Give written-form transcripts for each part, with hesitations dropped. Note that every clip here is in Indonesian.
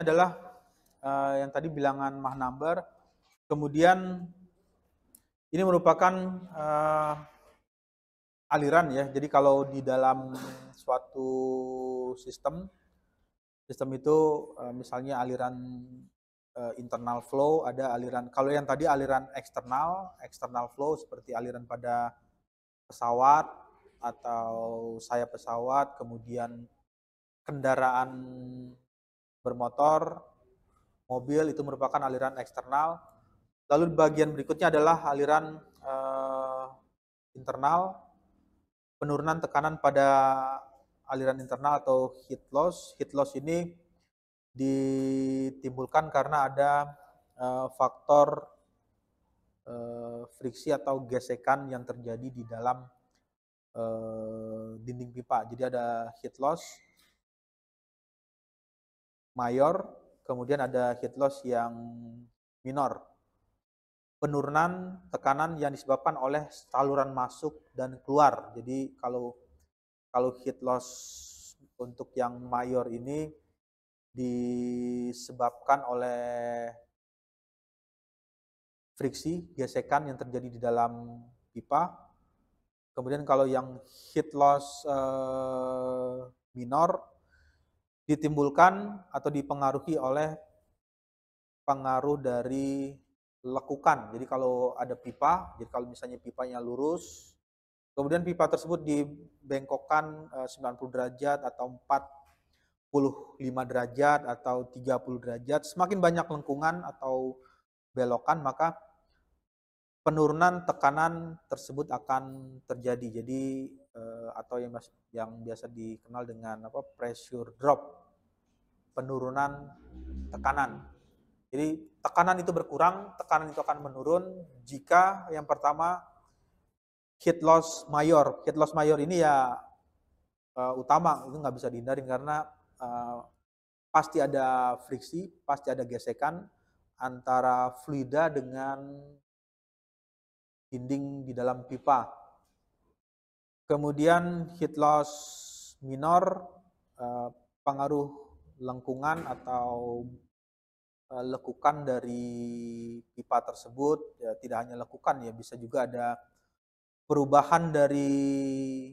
adalah yang tadi bilangan Mach number. Kemudian ini merupakan aliran ya. Jadi kalau di dalam suatu sistem itu misalnya aliran internal flow, ada aliran, kalau yang tadi aliran external flow seperti aliran pada pesawat atau sayap pesawat, kemudian kendaraan bermotor, mobil, itu merupakan aliran eksternal. Lalu bagian berikutnya adalah aliran internal, penurunan tekanan pada aliran internal atau heat loss. Heat loss ini ditimbulkan karena ada faktor friksi atau gesekan yang terjadi di dalam dinding pipa. Jadi ada heat loss mayor, kemudian ada heat loss yang minor. Penurunan tekanan yang disebabkan oleh saluran masuk dan keluar. Jadi kalau heat loss untuk yang mayor ini disebabkan oleh friksi, gesekan yang terjadi di dalam pipa. Kemudian kalau yang heat loss minor ditimbulkan atau dipengaruhi oleh pengaruh dari lekukan. Jadi kalau ada pipa, jadi kalau misalnya pipanya lurus, kemudian pipa tersebut dibengkokkan 90 derajat atau 45 derajat atau 30 derajat, semakin banyak lengkungan atau belokan, maka penurunan tekanan tersebut akan terjadi. Jadi atau yang biasa dikenal dengan pressure drop, penurunan tekanan. Jadi tekanan itu berkurang, tekanan itu akan menurun jika yang pertama heat loss mayor. Heat loss mayor ini ya utama, itu nggak bisa dihindarin karena pasti ada friksi, pasti ada gesekan antara fluida dengan dinding di dalam pipa. Kemudian heat loss minor, pengaruh lengkungan atau lekukan dari pipa tersebut, ya tidak hanya lekukan ya, bisa juga ada perubahan dari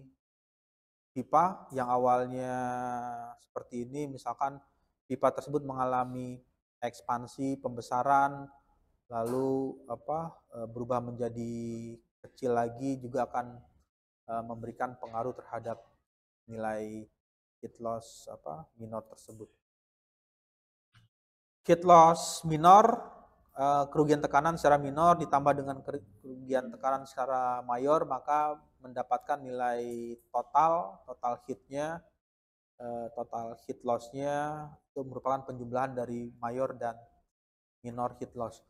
pipa yang awalnya seperti ini, misalkan pipa tersebut mengalami ekspansi, pembesaran, lalu berubah menjadi kecil lagi, juga akan memberikan pengaruh terhadap nilai heat loss minor tersebut. Heat loss minor, kerugian tekanan secara minor ditambah dengan kerugian tekanan secara mayor, maka mendapatkan nilai total heatnya, total heat loss-nya itu merupakan penjumlahan dari mayor dan minor heat loss.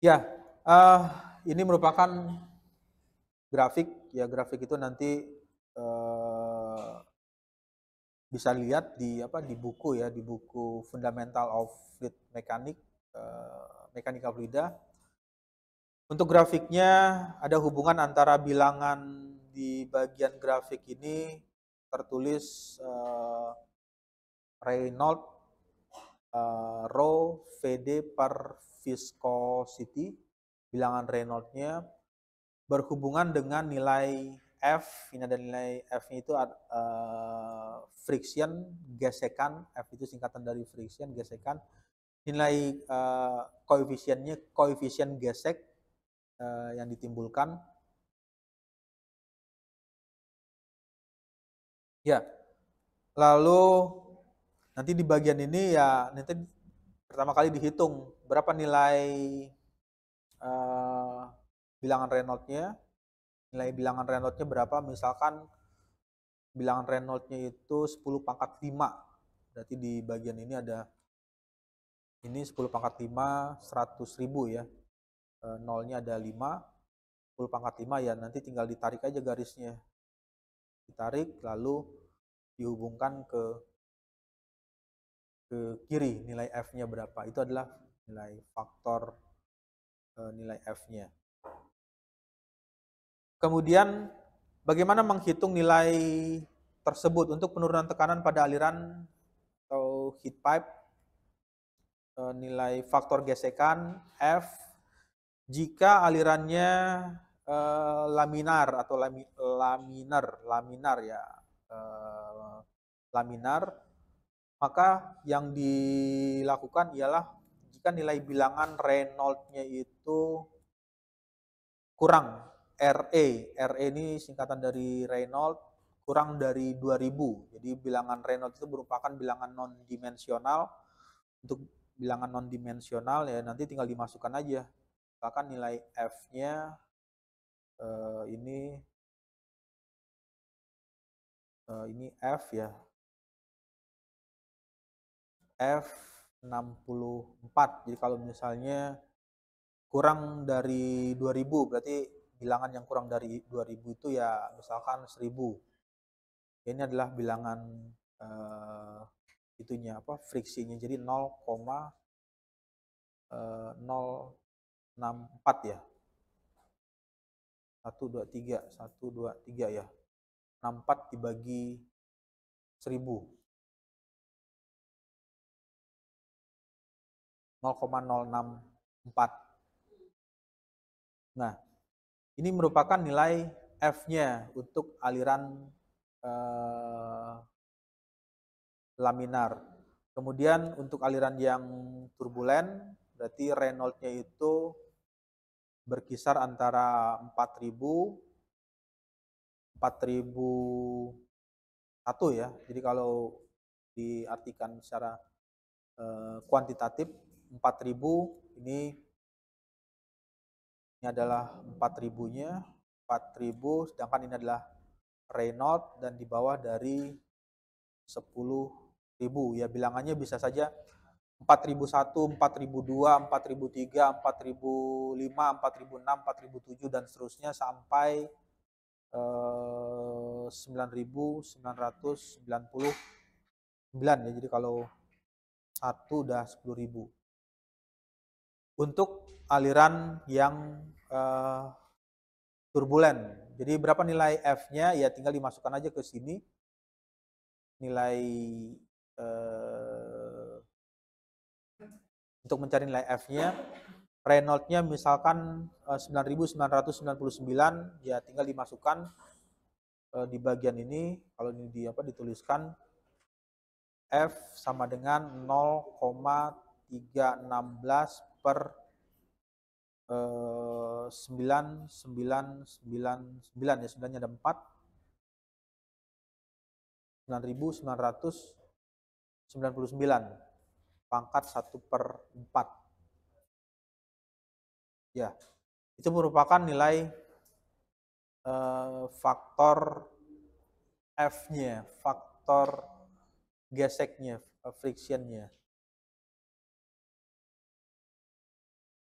Ya, ini merupakan grafik ya. Grafik itu nanti bisa lihat di buku ya, di buku Fundamental of Fluid Mechanics, Mekanika Fluida. Untuk grafiknya ada hubungan antara bilangan di bagian grafik ini tertulis Reynolds rho VD per viscosity, bilangan Reynolds-nya berhubungan dengan nilai F. Ini ada nilai F-nya itu friction, gesekan. F itu singkatan dari friction, gesekan. Nilai koefisiennya, koefisien gesek yang ditimbulkan. Ya, lalu nanti di bagian ini ya nanti pertama kali dihitung berapa nilai bilangan Reynolds-nya. Nilai bilangan Reynolds-nya berapa? Misalkan bilangan Reynolds-nya itu 10 pangkat 5. Berarti di bagian ini ada ini 10 pangkat 5, 100.000 ya. Nolnya ada 5, 10 pangkat 5 ya, nanti tinggal ditarik aja garisnya. Ditarik lalu dihubungkan ke kiri nilai F-nya berapa. Itu adalah nilai faktor nilai F-nya. Kemudian bagaimana menghitung nilai tersebut untuk penurunan tekanan pada aliran atau heat pipe, nilai faktor gesekan F jika alirannya laminar atau laminar ya, laminar, maka yang dilakukan ialah jika nilai bilangan Reynolds-nya itu kurang RE ini singkatan dari Reynolds, kurang dari 2000. Jadi bilangan Reynolds itu merupakan bilangan non-dimensional. Untuk bilangan non-dimensional ya nanti tinggal dimasukkan aja. Misalkan nilai F-nya ini F ya. F 64. Jadi kalau misalnya kurang dari 2000 berarti bilangan yang kurang dari 2000 itu ya misalkan 1000. Ini adalah bilangan itunya apa friksinya, jadi 0,064 ya. 123 ya. 64 dibagi 1000. 0,064. Nah, ini merupakan nilai F-nya untuk aliran laminar. Kemudian untuk aliran yang turbulen, berarti Reynolds-nya itu berkisar antara 4001 ya. Jadi kalau diartikan secara kuantitatif 4000 ini adalah 4000-nya, 4000, sedangkan ini adalah Reynolds dan di bawah dari 10.000 ya, bilangannya bisa saja 4001, 4002, 4003, 4005, 4006, 4007 dan seterusnya sampai 9.999 ya. Jadi kalau satu udah 10.000. Untuk aliran yang turbulen. Jadi berapa nilai F-nya ya tinggal dimasukkan aja ke sini. Nilai untuk mencari nilai F-nya, Reynolds-nya misalkan 9.999 ya tinggal dimasukkan di bagian ini. Kalau ini dituliskan F sama dengan 0,316 per 9999 ya, 9-nya ada 4, 9.999 pangkat 1/4 ya. Itu merupakan nilai faktor F-nya, faktor geseknya, frictionnya.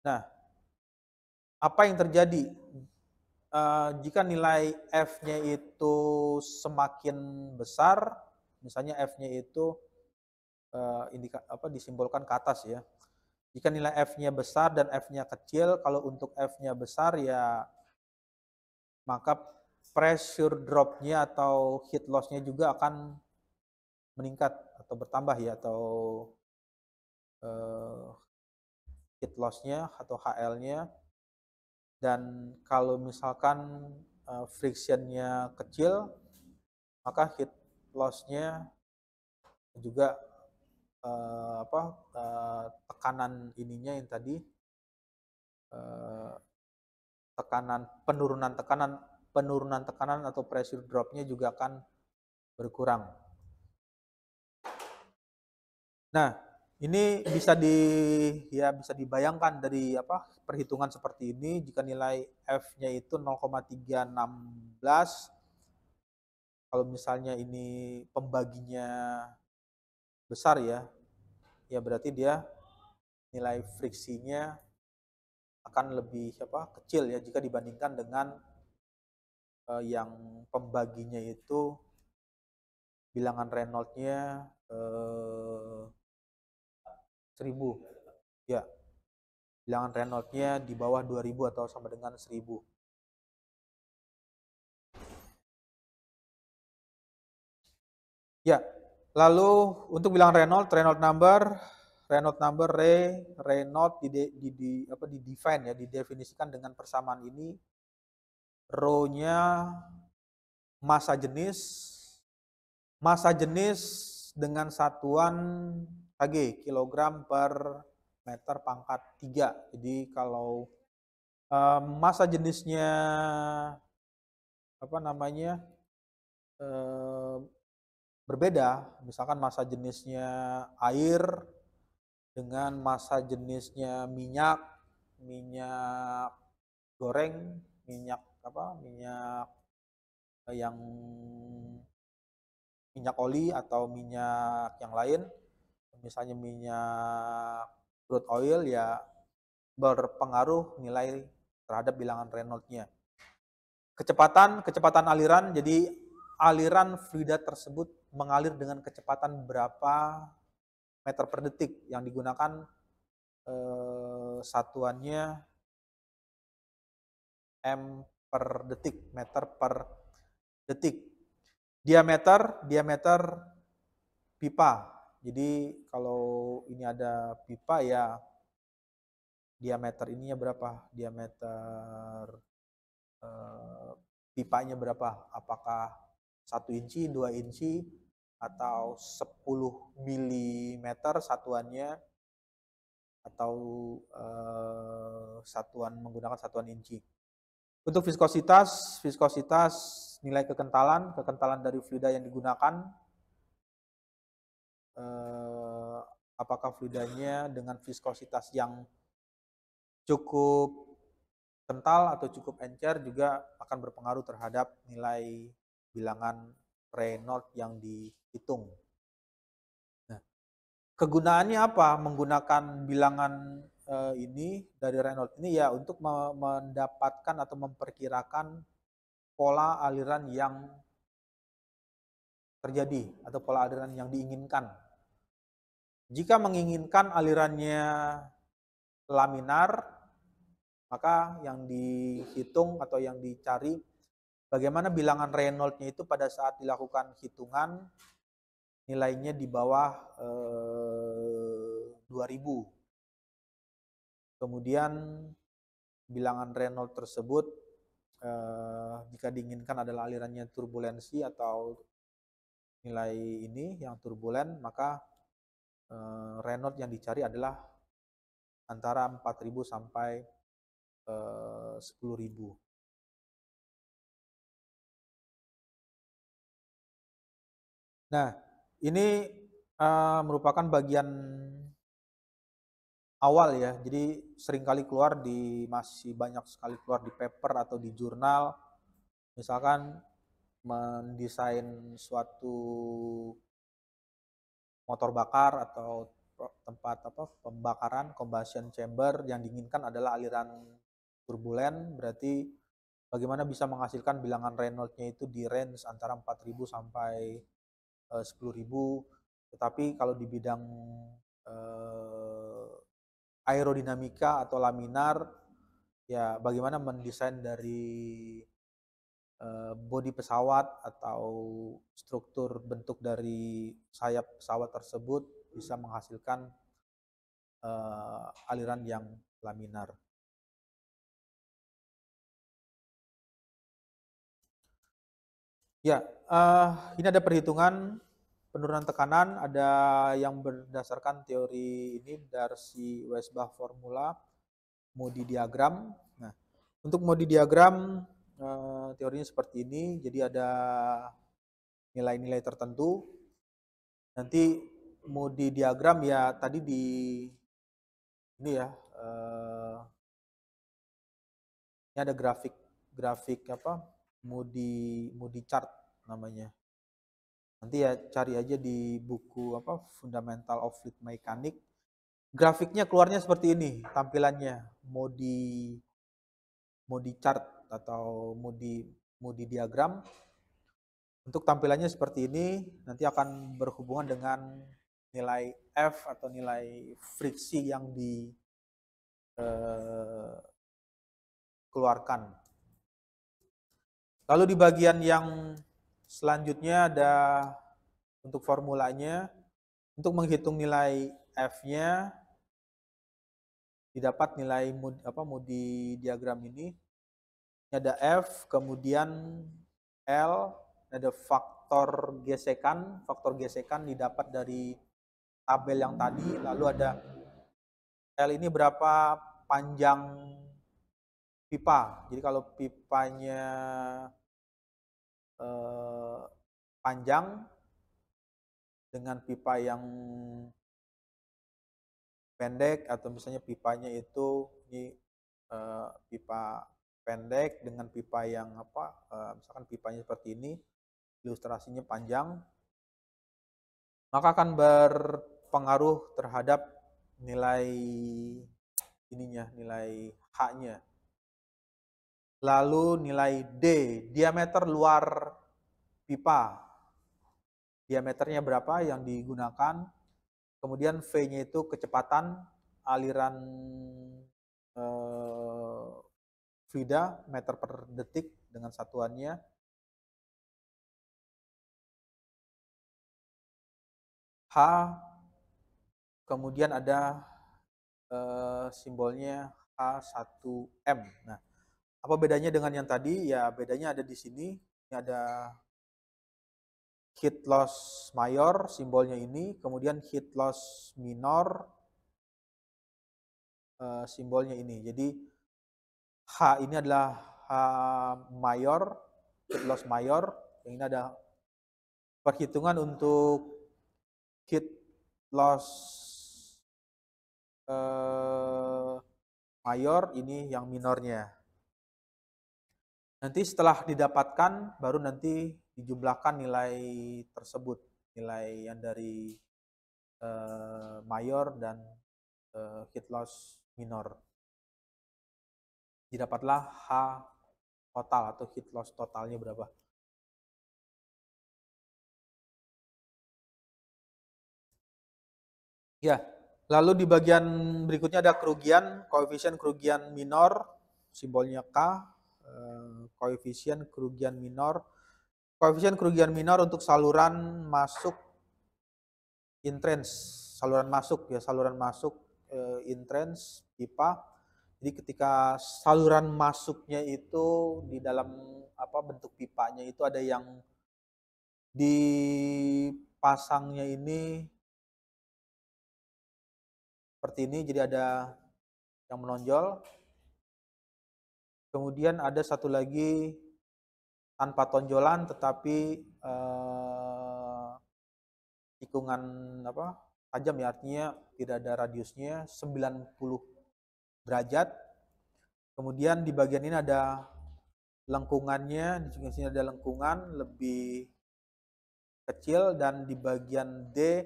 Nah, apa yang terjadi jika nilai F-nya itu semakin besar, misalnya F-nya itu disimbolkan ke atas ya. Jika nilai F-nya besar dan F-nya kecil, kalau untuk F-nya besar ya maka pressure drop-nya atau heat loss-nya juga akan meningkat atau bertambah ya, atau heat loss-nya atau HL-nya. Dan kalau misalkan friction-nya kecil, maka heat loss-nya juga tekanan ininya yang tadi penurunan tekanan atau pressure drop-nya juga akan berkurang. Nah, ini bisa dibayangkan dari perhitungan seperti ini. Jika nilai F-nya itu 0,316, kalau misalnya ini pembaginya besar ya berarti dia nilai friksinya akan lebih kecil ya jika dibandingkan dengan yang pembaginya itu bilangan Reynolds-nya 1000 ya, bilangan Reynolds-nya di bawah 2000 atau sama dengan 1000. Ya, lalu untuk bilangan Reynolds number, Reynolds di didefinisikan dengan persamaan ini, row-nya massa jenis dengan satuan kg, kilogram per meter pangkat 3. Jadi kalau massa jenisnya apa namanya eh, berbeda, misalkan massa jenisnya air dengan massa jenisnya minyak goreng, minyak yang minyak oli atau minyak yang lain, misalnya minyak crude oil, ya berpengaruh nilai terhadap bilangan Reynolds-nya. Kecepatan aliran, jadi aliran fluida tersebut mengalir dengan kecepatan berapa meter per detik, yang digunakan satuannya m per detik, meter per detik. Diameter pipa. Jadi kalau ini ada pipa, ya diameter ininya berapa? Diameter pipanya berapa? Apakah 1 inci, 2 inci, atau 10 milimeter satuannya, atau menggunakan satuan inci. Untuk viskositas nilai kekentalan dari fluida yang digunakan, apakah fluidanya dengan viskositas yang cukup kental atau cukup encer, juga akan berpengaruh terhadap nilai bilangan Reynolds yang dihitung. Nah, kegunaannya apa menggunakan bilangan ini dari Reynolds ini? Ya untuk mendapatkan atau memperkirakan pola aliran yang terjadi atau pola aliran yang diinginkan. Jika menginginkan alirannya laminar, maka yang dihitung atau yang dicari bagaimana bilangan Reynolds-nya itu pada saat dilakukan hitungan nilainya di bawah 2000. Kemudian bilangan Reynolds tersebut jika diinginkan adalah alirannya turbulensi atau nilai ini yang turbulen, maka Reynolds yang dicari adalah antara 4000 sampai 10.000. Nah, ini merupakan bagian awal ya. Jadi seringkali masih banyak sekali keluar di paper atau di jurnal. Misalkan mendesain suatu motor bakar atau tempat pembakaran, combustion chamber, yang diinginkan adalah aliran turbulen, berarti bagaimana bisa menghasilkan bilangan Reynolds-nya itu di range antara 4000 sampai 10.000. Tetapi kalau di bidang aerodinamika atau laminar, ya bagaimana mendesain dari bodi pesawat atau struktur bentuk dari sayap pesawat tersebut bisa menghasilkan aliran yang laminar. Ya, ini ada perhitungan penurunan tekanan, ada yang berdasarkan teori ini dari Weisbach formula, Moody diagram. Nah, untuk Moody diagram teorinya seperti ini. Jadi ada nilai-nilai tertentu. Nanti Moody diagram ya tadi ini ya. Ini ada grafik Moody chart namanya. Nanti ya cari aja di buku Fundamental of Fluid Mechanics. Grafiknya keluarnya seperti ini tampilannya, Moody chart atau Moody diagram. Untuk tampilannya seperti ini, nanti akan berhubungan dengan nilai F atau nilai friksi yang dikeluarkan. Lalu di bagian yang selanjutnya ada Untuk formulanya, untuk menghitung nilai F-nya, didapat nilai Moody diagram ini. Ini ada F, kemudian L, ada faktor gesekan didapat dari tabel yang tadi, lalu ada L ini berapa panjang pipa. Jadi kalau pipanya panjang dengan pipa yang pendek, atau misalnya pipanya itu ini pipa pendek dengan pipa yang misalkan pipanya seperti ini, ilustrasinya panjang, maka akan berpengaruh terhadap nilai nilai H-nya. Lalu nilai D, diameter luar pipa. Diameternya berapa yang digunakan. Kemudian V-nya itu kecepatan aliran fluida meter per detik dengan satuannya. H, kemudian ada simbolnya H1M. Nah, apa bedanya dengan yang tadi? Ya, bedanya ada di sini. Ini ada heat loss mayor, simbolnya ini. Kemudian heat loss minor, simbolnya ini. Jadi, H ini adalah H mayor, heat loss mayor. Yang ini ada perhitungan untuk heat loss mayor, ini yang minornya. Nanti setelah didapatkan, baru nanti dijumlahkan nilai tersebut, nilai yang dari mayor dan heat loss minor. Didapatlah H total atau heat loss totalnya berapa. Ya, lalu di bagian berikutnya ada kerugian, koefisien kerugian minor, simbolnya K, koefisien kerugian minor. Koefisien kerugian minor untuk saluran masuk intrans, saluran masuk intrans pipa. Jadi ketika saluran masuknya itu di dalam bentuk pipanya itu ada yang dipasangnya ini seperti ini, jadi ada yang menonjol. Kemudian ada satu lagi tanpa tonjolan tetapi tikungan tajam, ya, artinya tidak ada radiusnya 90 derajat. Kemudian di bagian ini ada lengkungannya, di sini ada lengkungan lebih kecil, dan di bagian D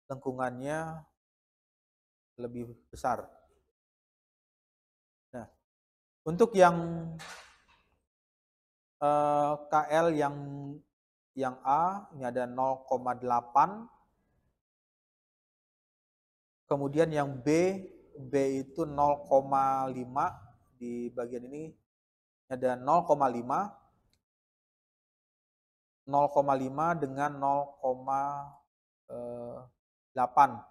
lengkungannya lebih besar. Nah, untuk yang KL yang A ini ada 0,8. Kemudian yang B itu 0,5. Di bagian ini ada 0,5. 0,5 dengan 0,8.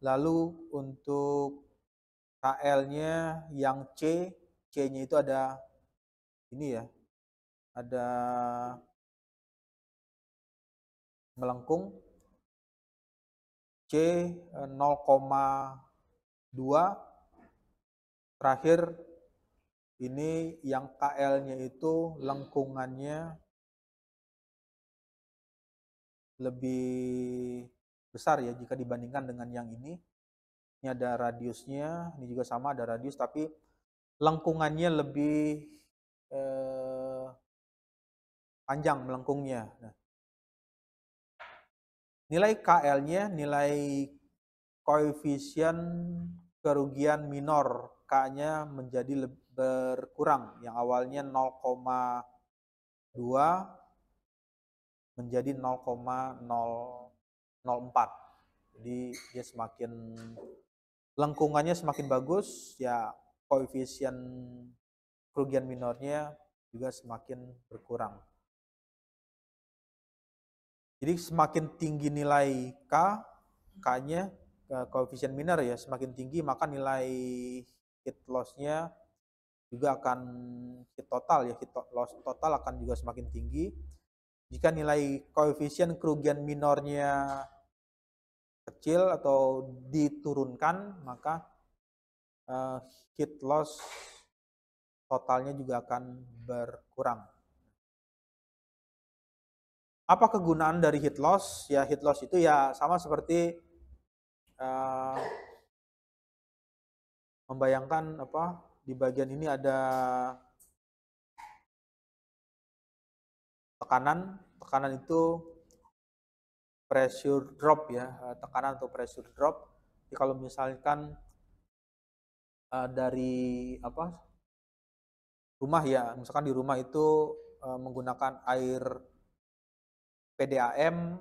Lalu untuk KL-nya yang C-nya itu ada ini ya, ada melengkung. C 0,2. Terakhir ini yang KL-nya itu lengkungannya lebih besar ya jika dibandingkan dengan yang ini. Ini ada radiusnya, ini juga sama ada radius, tapi lengkungannya lebih panjang melengkungnya. Nah, nilai KL-nya, nilai koefisien kerugian minor, K-nya menjadi berkurang. Yang awalnya 0,2 menjadi 0,004. Jadi dia lengkungannya semakin bagus, ya koefisien kerugian minornya juga semakin berkurang. Jadi semakin tinggi nilai K-nya, koefisien minor ya, semakin tinggi maka nilai heat loss-nya juga akan heat total ya, heat loss total akan juga semakin tinggi. Jika nilai koefisien kerugian minornya kecil atau diturunkan, maka heat loss totalnya juga akan berkurang. Apa kegunaan dari heat loss? Ya heat loss itu ya sama seperti membayangkan apa di bagian ini ada tekanan, tekanan itu pressure drop ya, tekanan atau pressure drop. Jadi kalau misalkan dari apa rumah ya, misalkan di rumah itu menggunakan air PDAM,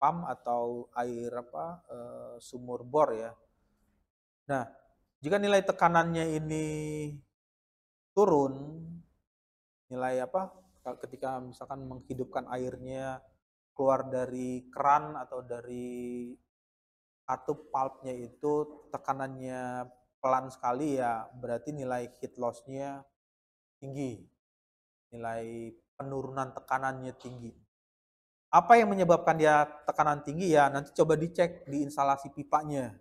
pump atau air apa sumur bor ya. Nah, jika nilai tekanannya ini turun, nilai apa ketika misalkan menghidupkan airnya keluar dari keran atau dari katup pulpnya itu tekanannya pelan sekali ya berarti nilai heat loss-nya tinggi, nilai penurunan tekanannya tinggi. Apa yang menyebabkan dia tekanan tinggi ya nanti coba dicek di instalasi pipanya.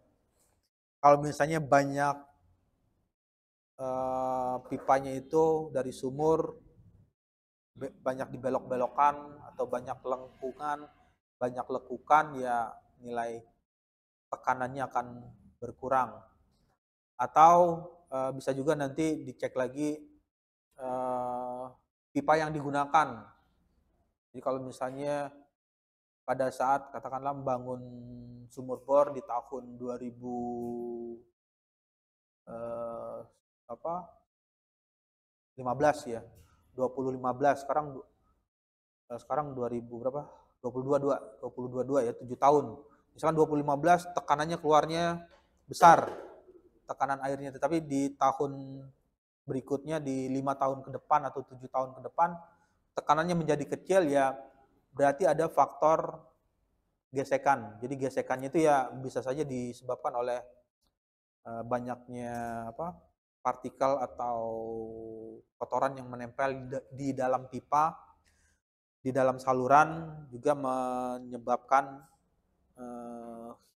Kalau misalnya banyak pipanya itu dari sumur banyak dibelok-belokan atau banyak lengkungan, banyak lekukan ya nilai tekanannya akan berkurang. Atau bisa juga nanti dicek lagi pipa yang digunakan. Jadi kalau misalnya pada saat katakanlah membangun sumur bor di tahun 2000 apa 15 ya 2015 sekarang 2000 berapa 2022 ya 7 tahun misalkan 2015 tekanannya keluarnya besar tekanan airnya tetapi di tahun berikutnya di 5 tahun ke depan atau 7 tahun ke depan tekanannya menjadi kecil ya berarti ada faktor gesekan jadi gesekannya itu ya bisa saja disebabkan oleh banyaknya apa partikel atau kotoran yang menempel di dalam pipa di dalam saluran juga menyebabkan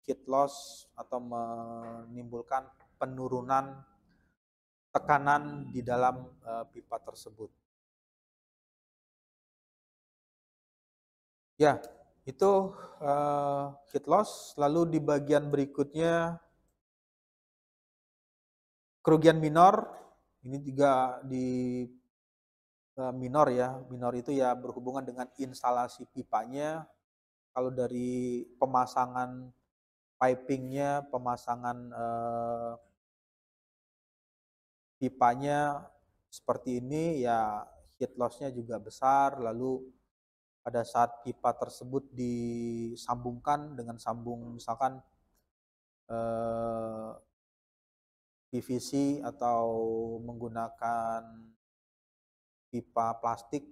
heat loss atau menimbulkan penurunan tekanan di dalam pipa tersebut. Ya, itu heat loss. Lalu di bagian berikutnya kerugian minor. Ini juga di minor ya. Minor itu ya berhubungan dengan instalasi pipanya. Kalau dari pemasangan pipingnya, pemasangan pipanya seperti ini ya heat loss-nya juga besar. Lalu pada saat pipa tersebut disambungkan dengan sambung misalkan PVC atau menggunakan pipa plastik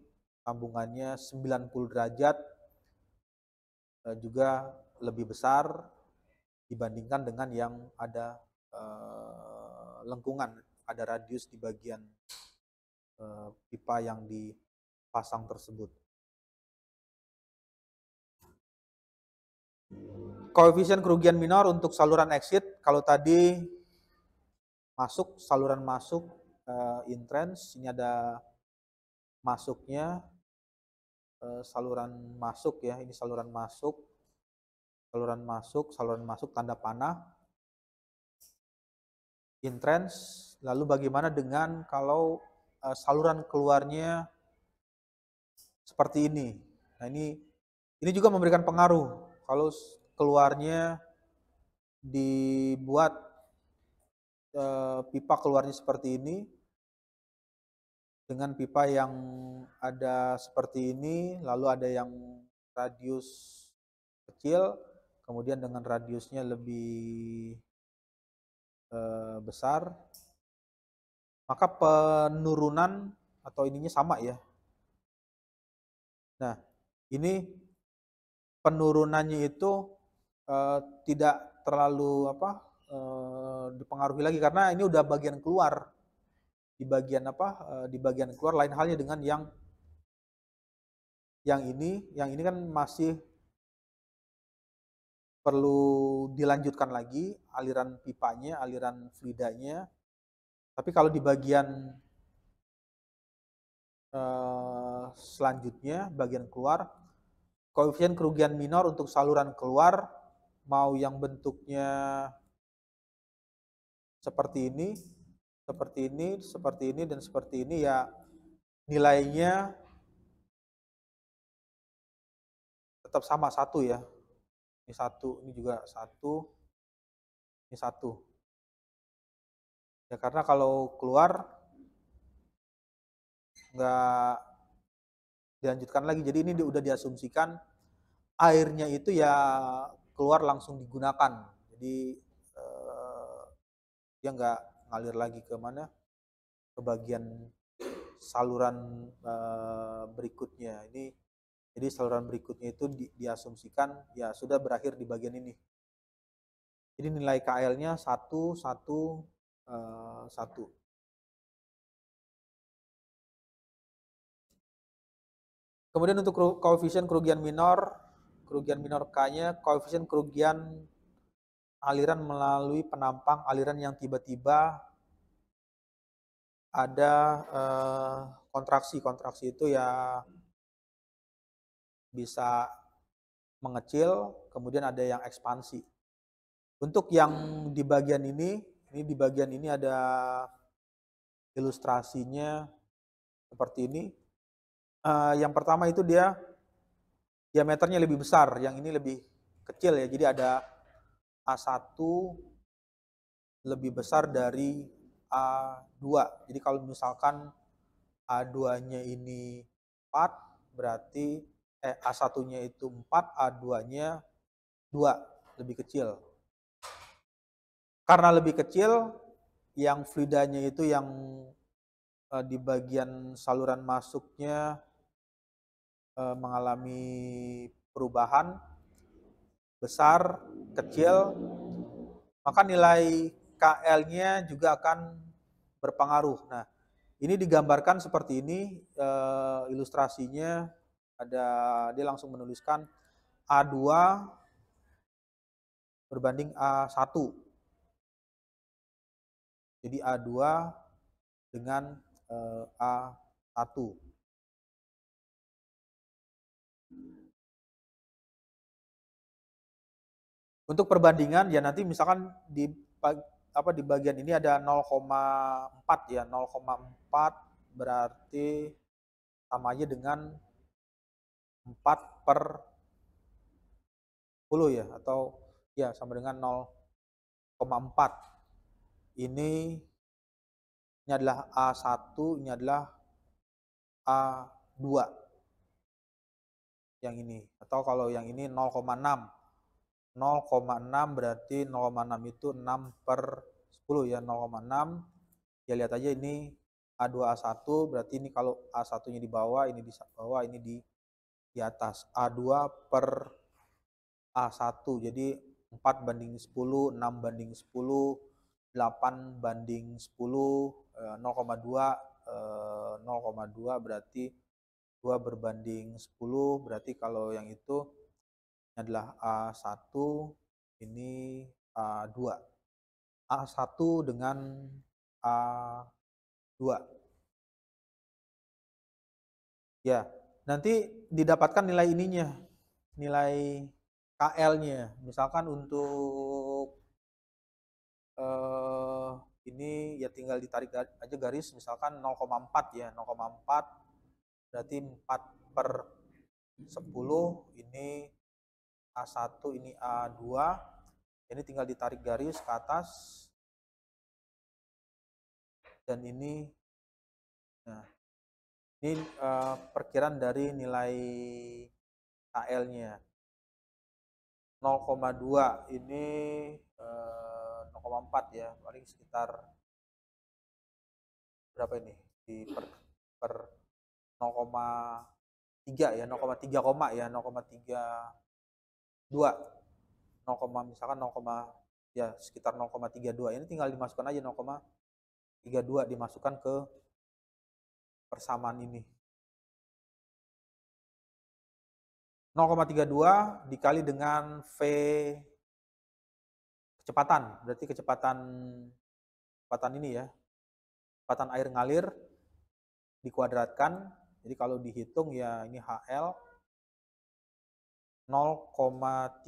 sambungannya 90 derajat juga lebih besar dibandingkan dengan yang ada lengkungan, ada radius di bagian pipa yang dipasang tersebut. Koefisien kerugian minor untuk saluran exit, kalau tadi masuk, saluran masuk, entrance, ini ada masuknya, saluran masuk ya, ini saluran masuk tanda panah, entrance, lalu bagaimana dengan kalau saluran keluarnya seperti ini. Nah ini juga memberikan pengaruh kalau keluarnya dibuat pipa keluarnya seperti ini dengan pipa yang ada seperti ini, lalu ada yang radius kecil, kemudian dengan radiusnya lebih besar, maka penurunan atau ininya sama ya. Nah, ini penurunannya itu tidak terlalu dipengaruhi lagi karena ini udah bagian keluar. Di bagian di bagian keluar, lain halnya dengan yang ini kan masih perlu dilanjutkan lagi aliran pipanya, aliran fluidanya. Tapi kalau di bagian selanjutnya, bagian keluar, koefisien kerugian minor untuk saluran keluar, mau yang bentuknya seperti ini, seperti ini, seperti ini, dan seperti ini, ya nilainya tetap sama, satu ya. Ini satu, ini juga satu, ini satu. Ya karena kalau keluar nggak dilanjutkan lagi. Jadi ini udah diasumsikan airnya itu ya keluar langsung digunakan. Jadi dia nggak ngalir lagi ke mana, ke bagian saluran berikutnya. Ini jadi saluran berikutnya itu diasumsikan ya sudah berakhir di bagian ini. Jadi nilai KL-nya 1, 1, 1. Kemudian untuk koefisien kerugian minor K-nya, koefisien kerugian aliran melalui penampang aliran yang tiba-tiba ada kontraksi. Kontraksi itu ya bisa mengecil, kemudian ada yang ekspansi. Untuk yang di bagian ini di bagian ini ada ilustrasinya seperti ini. Yang pertama itu dia diameternya lebih besar, yang ini lebih kecil ya. Jadi ada A1 lebih besar dari A2. Jadi kalau misalkan A2-nya ini 4, berarti A1-nya itu 4, A2-nya 2, lebih kecil. Karena lebih kecil, yang fluidanya itu yang di bagian saluran masuknya mengalami perubahan besar, kecil, maka nilai KL-nya juga akan berpengaruh. Nah, ini digambarkan seperti ini ilustrasinya. Dia langsung menuliskan A2 berbanding A1. Jadi A2 dengan A1. Untuk perbandingan ya nanti misalkan di bagian ini ada 0,4 ya, 0,4 berarti sama aja dengan 4 per 10 ya, atau ya sama dengan 0,4. Ini adalah A1, ini adalah A2 yang ini. Atau kalau yang ini 0,6. 0,6 berarti 0,6 itu 6 per 10 ya, 0,6. Ya lihat aja ini A2 A1, berarti ini kalau A1-nya di bawah, ini di bawah, ini di atas. A2 per A1. Jadi 4 banding 10, 6 banding 10, 8 banding 10, 0,2, 0,2 berarti 2 berbanding 10, berarti kalau yang itu adalah A1, ini A2. A1 dengan A2. Ya, nanti didapatkan nilai ininya, nilai KL-nya. Misalkan untuk ini ya tinggal ditarik aja garis, misalkan 0,4 ya, 0,4 berarti 4 per 10, ini A1, ini A2, ini tinggal ditarik garis ke atas, dan ini, nah ini perkiraan dari nilai KL-nya. 0,2 ini 0,4 ya, paling sekitar berapa ini di per 0,3 ya, 0,3 koma ya, 0,3 misalkan 0, ya sekitar 0,32. Ini tinggal dimasukkan aja 0,32 dimasukkan ke persamaan ini. 0,32 dikali dengan V kecepatan, berarti kecepatan ini ya, kecepatan air ngalir dikuadratkan. Jadi kalau dihitung ya ini HL 0,32,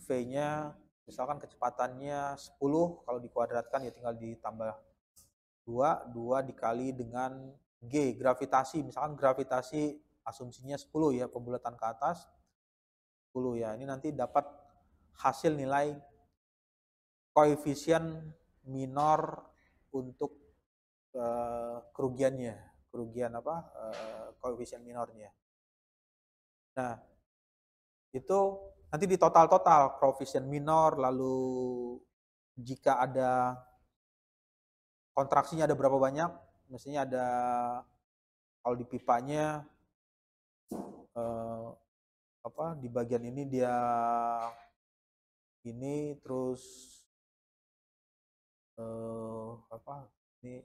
V-nya misalkan kecepatannya 10, kalau dikuadratkan ya tinggal ditambah 2 dikali dengan G, gravitasi. Misalkan gravitasi asumsinya 10 ya, pembulatan ke atas 10 ya. Ini nanti dapat hasil nilai koefisien minor untuk kerugian koefisien minornya. Nah, itu nanti di total koefisien minor, lalu jika ada kontraksinya ada berapa banyak, mestinya ada, kalau di pipanya di bagian ini dia ini, terus ini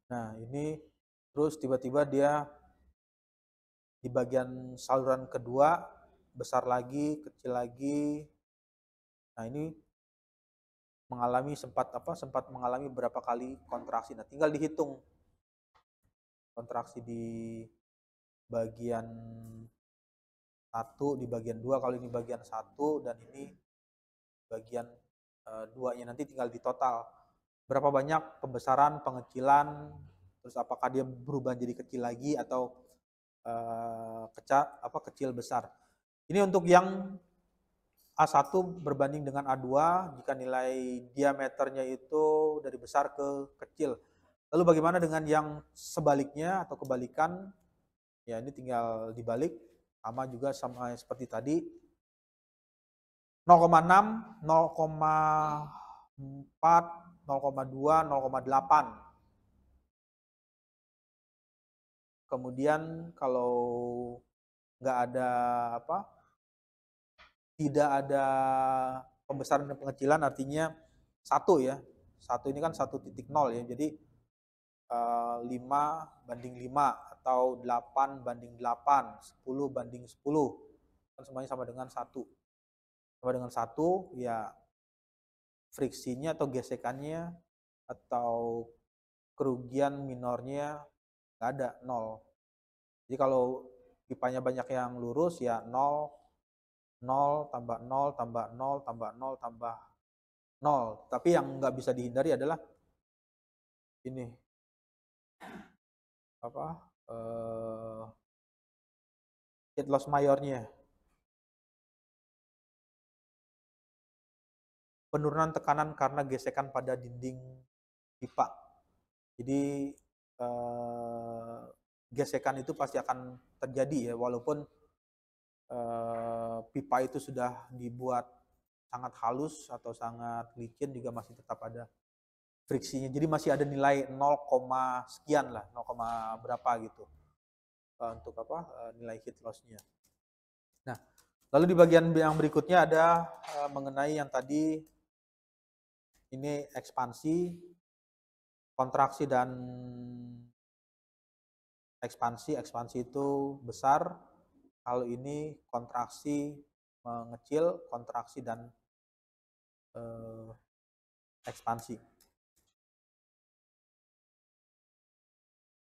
nah ini terus tiba-tiba dia di bagian saluran kedua besar lagi, kecil lagi. Nah, ini sempat mengalami berapa kali kontraksi. Nah, tinggal dihitung kontraksi di bagian 1, di bagian 2, kalau ini bagian 1 dan ini bagian 2-nya, nanti tinggal ditotal. Berapa banyak pembesaran, pengecilan, terus apakah dia berubah jadi kecil lagi atau kecil besar. Ini untuk yang A1 berbanding dengan A2 jika nilai diameternya itu dari besar ke kecil. Lalu bagaimana dengan yang sebaliknya atau kebalikan? Ya, ini tinggal dibalik, sama juga sama seperti tadi. 0,6, 0,4, 0,2, 0,8. Kemudian kalau nggak ada tidak ada pembesaran dan pengecilan, artinya 1 ya. 1 ini kan 1,0 ya. Jadi 5:5 atau 8:8, 10:10. Kan semuanya sama dengan 1. Sama dengan 1 ya, friksinya atau gesekannya atau kerugian minornya nggak ada, 0. Jadi kalau pipanya banyak yang lurus ya 0, 0 tambah 0 tambah 0 tambah 0 tambah 0. Tapi yang nggak bisa dihindari adalah ini heat loss mayornya, penurunan tekanan karena gesekan pada dinding pipa. Jadi gesekan itu pasti akan terjadi ya, walaupun pipa itu sudah dibuat sangat halus atau sangat licin, juga masih tetap ada friksinya. Jadi masih ada nilai 0, sekian lah, 0, berapa gitu untuk nilai heat loss-nya. Nah, lalu di bagian yang berikutnya ada mengenai yang tadi ini ekspansi, kontraksi dan ekspansi. Ekspansi itu besar, kalau ini kontraksi mengecil, kontraksi dan ekspansi.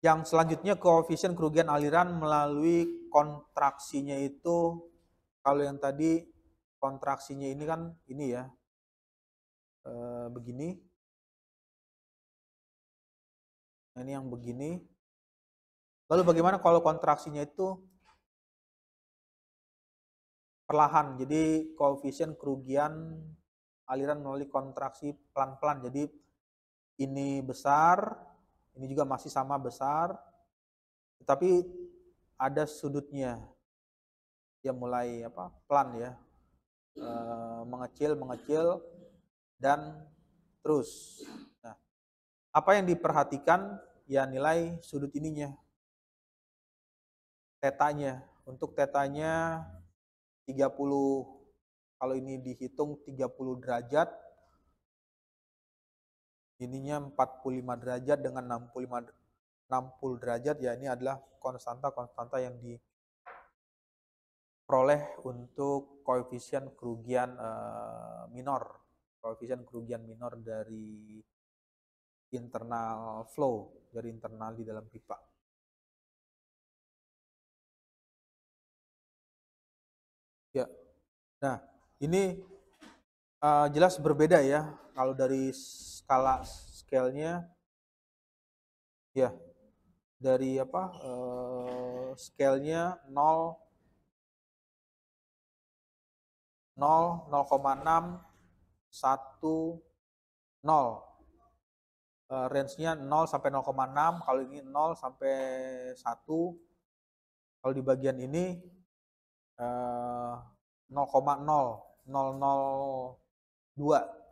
Yang selanjutnya koefisien kerugian aliran melalui kontraksinya itu, kalau yang tadi kontraksinya ini kan ini ya, begini. Nah, ini yang begini. Lalu bagaimana kalau kontraksinya itu perlahan? Jadi koefisien kerugian aliran melalui kontraksi pelan-pelan. Jadi ini besar, ini juga masih sama besar, tetapi ada sudutnya. Dia mulai pelan ya, mengecil dan terus. Nah, apa yang diperhatikan ya nilai sudut ininya. tetanya. Untuk tetanya 30, kalau ini dihitung 30 derajat, ininya 45 derajat dengan 60 derajat, ya ini adalah konstanta yang diperoleh untuk koefisien kerugian minor. Koefisien kerugian minor dari internal flow, dari internal di dalam pipa. Ya, nah ini jelas berbeda ya. Kalau dari scale-nya, ya dari scale-nya 0, 0, 0,6, 1, 0. Range-nya 0 sampai 0,6, kalau ini 0 sampai 1. Kalau di bagian ini 0,0, 0,002,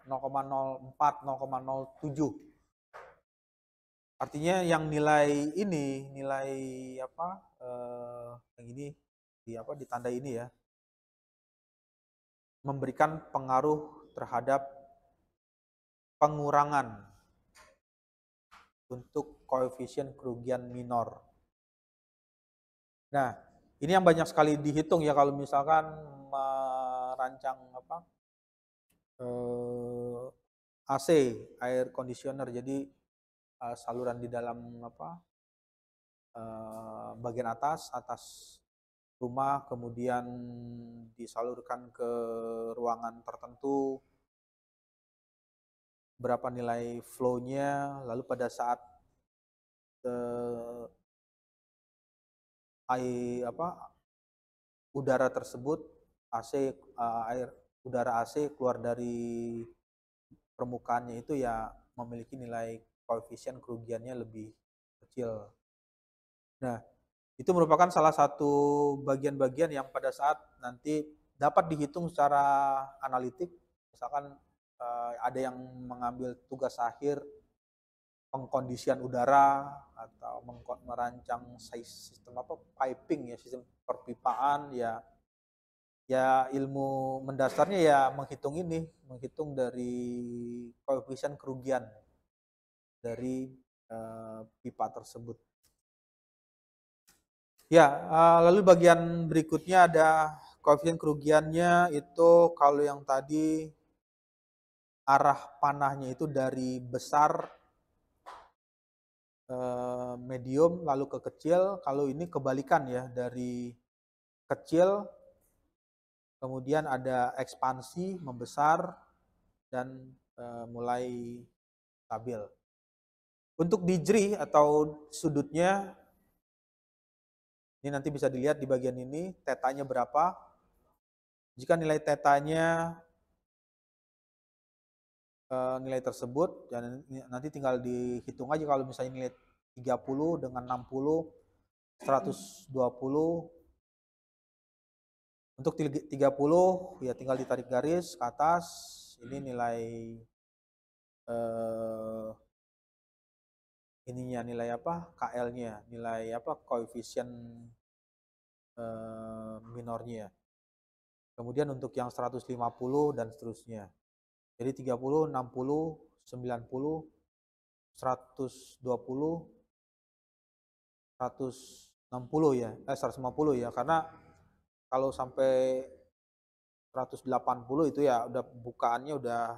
0,04, 0,07. Artinya yang nilai ini, nilai yang ini di tanda ini ya, memberikan pengaruh terhadap pengurangan untuk koefisien kerugian minor. Nah, ini yang banyak sekali dihitung ya kalau misalkan merancang AC, air conditioner. Jadi saluran di dalam bagian atas rumah, kemudian disalurkan ke ruangan tertentu, berapa nilai flow-nya, lalu pada saat udara tersebut, udara AC keluar dari permukaannya itu ya memiliki nilai koefisien kerugiannya lebih kecil. Nah, itu merupakan salah satu bagian-bagian yang pada saat nanti dapat dihitung secara analitik. Misalkan ada yang mengambil tugas akhir pengkondisian udara atau merancang sistem piping ya, sistem perpipaan ya. Ya ilmu mendasarnya ya menghitung dari koefisien kerugian dari pipa tersebut. Ya, lalu bagian berikutnya ada koefisien kerugiannya itu kalau yang tadi arah panahnya itu dari besar, medium lalu ke kecil. Kalau ini kebalikan ya, dari kecil kemudian ada ekspansi membesar dan mulai stabil. Untuk dijri atau sudutnya ini nanti bisa dilihat di bagian ini tetanya berapa. Jika nilai tetanya nilai tersebut, dan nanti tinggal dihitung aja kalau misalnya nilai 30 dengan 60, 120. Untuk 30 ya tinggal ditarik garis ke atas, ini nilai nilai KL-nya, nilai koefisien minornya. Kemudian untuk yang 150 dan seterusnya. Jadi 30, 60, 90, 120, 160 ya, 150 ya, karena kalau sampai 180 itu ya udah bukaannya udah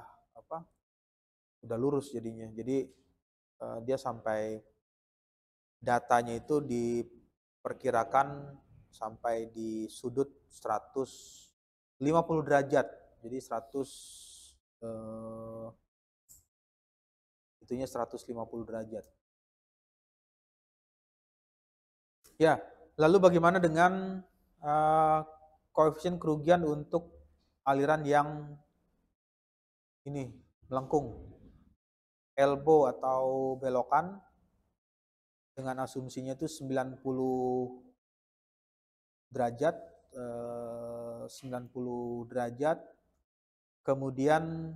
lurus jadinya. Jadi dia sampai datanya itu diperkirakan sampai di sudut 150 derajat. Jadi 150 derajat. Ya, lalu bagaimana dengan koefisien kerugian untuk aliran yang ini melengkung, elbow atau belokan, dengan asumsinya itu 90 derajat, 90 derajat. Kemudian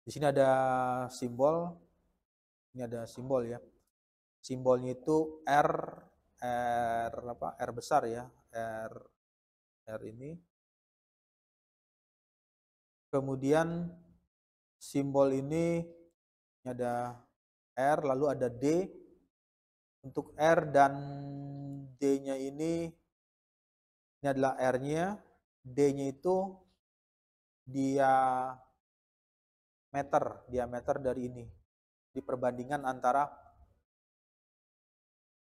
di sini ada simbol, ini ada simbol ya. Simbolnya itu R R besar ya, R ini. Kemudian simbol ini ada R, lalu ada D. Untuk R dan D-nya ini adalah R-nya, D-nya itu diameter dari ini. Di perbandingan antara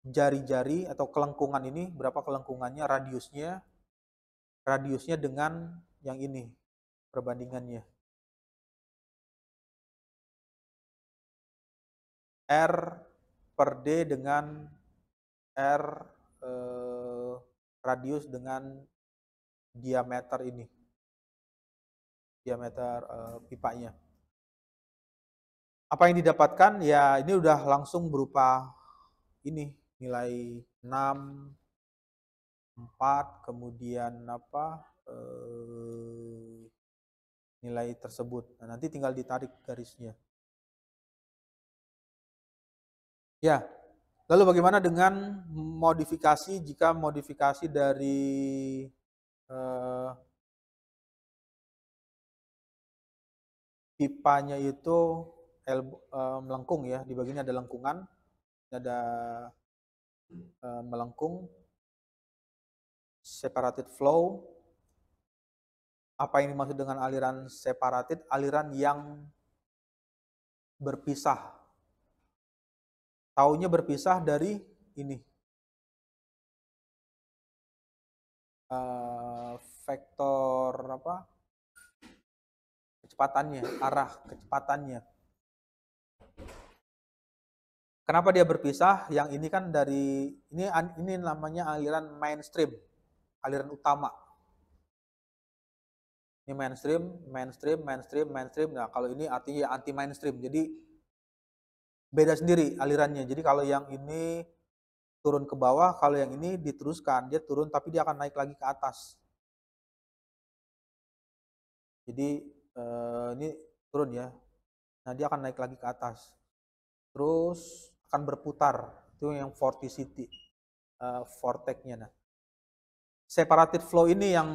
jari-jari atau kelengkungan ini, berapa kelengkungannya, radiusnya dengan yang ini, perbandingannya. R per D dengan R radius dengan diameter ini, diameter pipanya. Apa yang didapatkan? Ya ini udah langsung berupa ini, nilai 6, 4, kemudian nilai tersebut. Nah, nanti tinggal ditarik garisnya. Ya, lalu bagaimana dengan modifikasi jika modifikasi dari pipanya itu melengkung ya, di bagian ada lengkungan, ada melengkung, separated flow. Apa yang dimaksud dengan aliran separated? Aliran yang berpisah. Taunya berpisah dari ini. Vektor kecepatannya, arah kecepatannya. Kenapa dia berpisah? Yang ini kan dari ini namanya aliran mainstream, aliran utama. Ini mainstream. Nah, kalau ini artinya anti mainstream. Jadi beda sendiri alirannya. Jadi kalau yang ini turun ke bawah, kalau yang ini diteruskan, dia turun tapi dia akan naik lagi ke atas. Jadi ini turun ya. Nah, dia akan naik lagi ke atas. Terus akan berputar. Itu yang vorticity, vortexnya. Nah, separated flow ini yang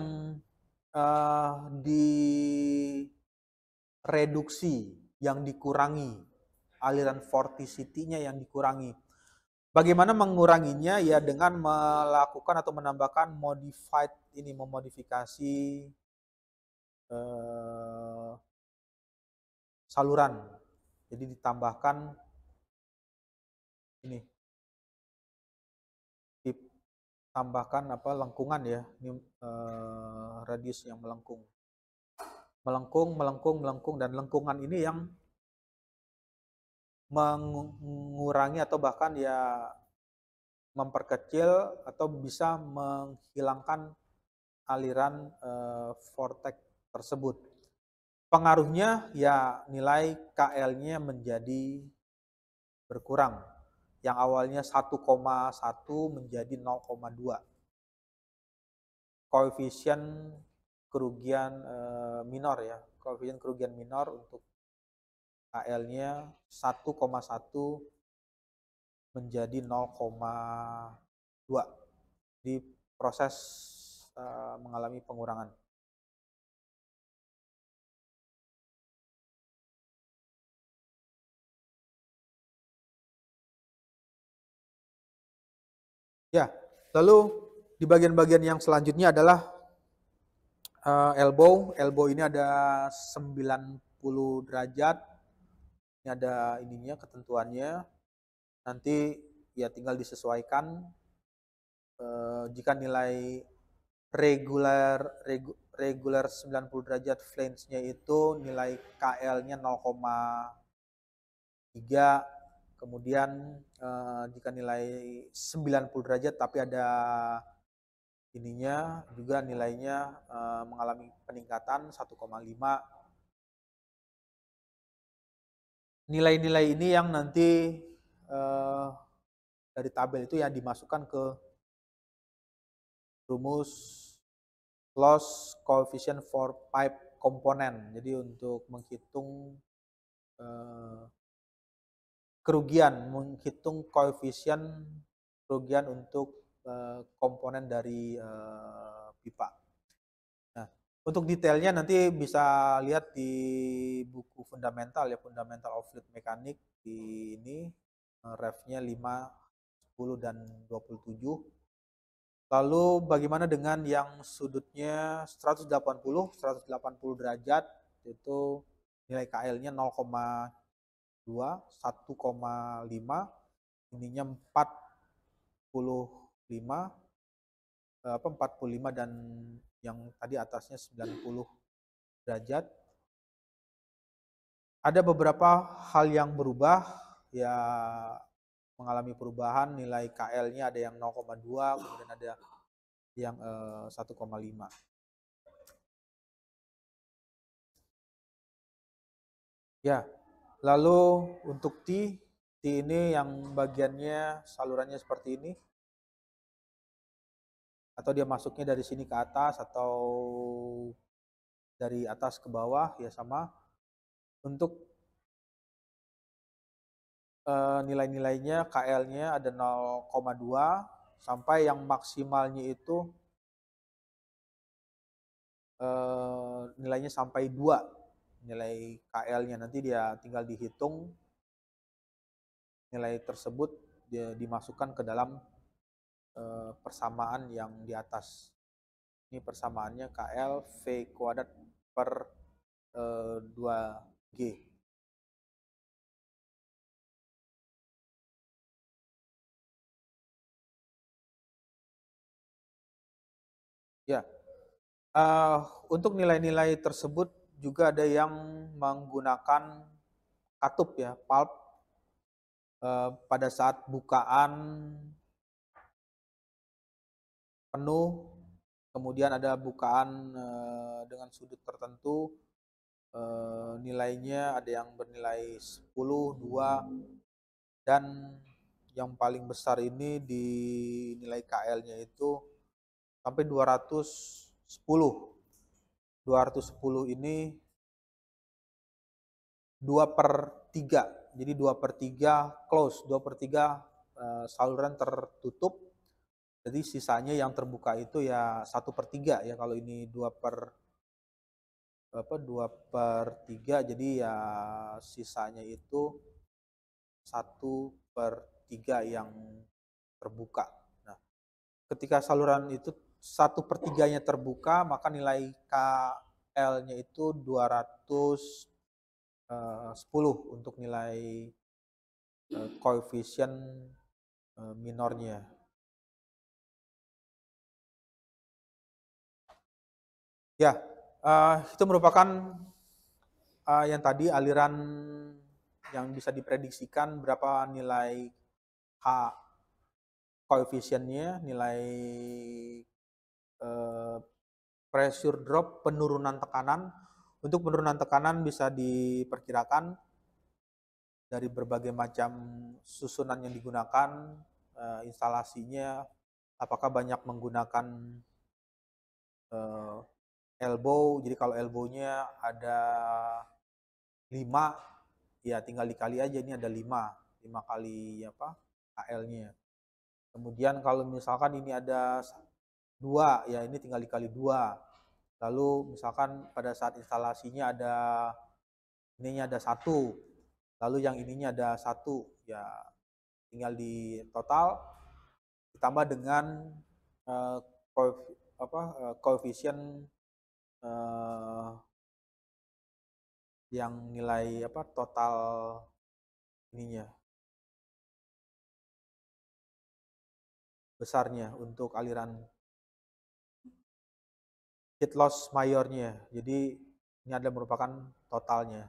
direduksi, yang dikurangi, aliran vorticity-nya yang dikurangi. Bagaimana menguranginya? Ya dengan melakukan atau menambahkan memodifikasi saluran. Jadi ditambahkan ini, ditambahkan lengkungan ya, ini radius yang melengkung, dan lengkungan ini yang mengurangi atau bahkan ya memperkecil atau bisa menghilangkan aliran vortex tersebut. Pengaruhnya ya nilai KL-nya menjadi berkurang. Yang awalnya 1,1 menjadi 0,2. Koefisien kerugian minor ya, koefisien kerugian minor untuk KL-nya 1,1 menjadi 0,2 di proses mengalami pengurangan. Ya, lalu di bagian-bagian yang selanjutnya adalah elbow. Elbow ini ada 90 derajat. Ini ada ininya, ketentuannya. Nanti ya tinggal disesuaikan. Jika nilai regular 90 derajat flange-nya itu nilai KL-nya 0,3. Kemudian jika nilai 90 derajat tapi ada ininya juga nilainya mengalami peningkatan 1,5. Nilai-nilai ini yang nanti dari tabel itu yang dimasukkan ke rumus loss coefficient for pipe component. Jadi untuk menghitung kerugian, menghitung koefisien kerugian untuk komponen dari pipa. Nah, untuk detailnya nanti bisa lihat di buku fundamental ya, Fundamental of Fluid Mechanics di ini ref-nya 5, 10 dan 27. Lalu bagaimana dengan yang sudutnya 180 derajat, itu nilai KL-nya 0,2, 1,5, ininya 45, 45 dan yang tadi atasnya 90 derajat. Ada beberapa hal yang berubah, ya mengalami perubahan, nilai KL-nya ada yang 0,2, kemudian ada yang 1,5. Ya, lalu untuk T ini yang bagiannya salurannya seperti ini, atau dia masuknya dari sini ke atas atau dari atas ke bawah, ya sama. Untuk nilai-nilainya KL-nya ada 0,2 sampai yang maksimalnya itu nilainya sampai 2 nilai KL-nya. Nanti dia tinggal dihitung nilai tersebut, dia dimasukkan ke dalam persamaan yang di atas. Ini persamaannya KL V kuadrat per 2G. Ya, untuk nilai-nilai tersebut juga ada yang menggunakan katup ya, pulp pada saat bukaan penuh, kemudian ada bukaan dengan sudut tertentu, nilainya ada yang bernilai 10, 2, dan yang paling besar ini di nilai KL-nya itu sampai 210. 210 ini 2/3. Jadi 2/3 close, 2/3 saluran tertutup. Jadi sisanya yang terbuka itu ya 1/3 ya, kalau ini 2/3, jadi ya sisanya itu 1/3 yang terbuka. Nah, ketika saluran itu 1/3-nya terbuka, maka nilai KL-nya itu 210 untuk nilai koefisien minornya. Ya, itu merupakan yang tadi aliran yang bisa diprediksikan berapa nilai H koefisiennya, nilai pressure drop, penurunan tekanan. Untuk penurunan tekanan bisa diperkirakan dari berbagai macam susunan yang digunakan, instalasinya, apakah banyak menggunakan elbow. Jadi kalau elbow-nya ada 5, ya tinggal dikali aja, ini ada 5 kali apa KL-nya. Kemudian kalau misalkan ini ada 2, ya ini tinggal dikali 2. Lalu misalkan pada saat instalasinya ada ininya ada 1, lalu yang ininya ada 1, ya tinggal di total ditambah dengan eh, koefisien yang nilai total ininya besarnya untuk aliran heat loss mayornya. Jadi ini adalah merupakan totalnya.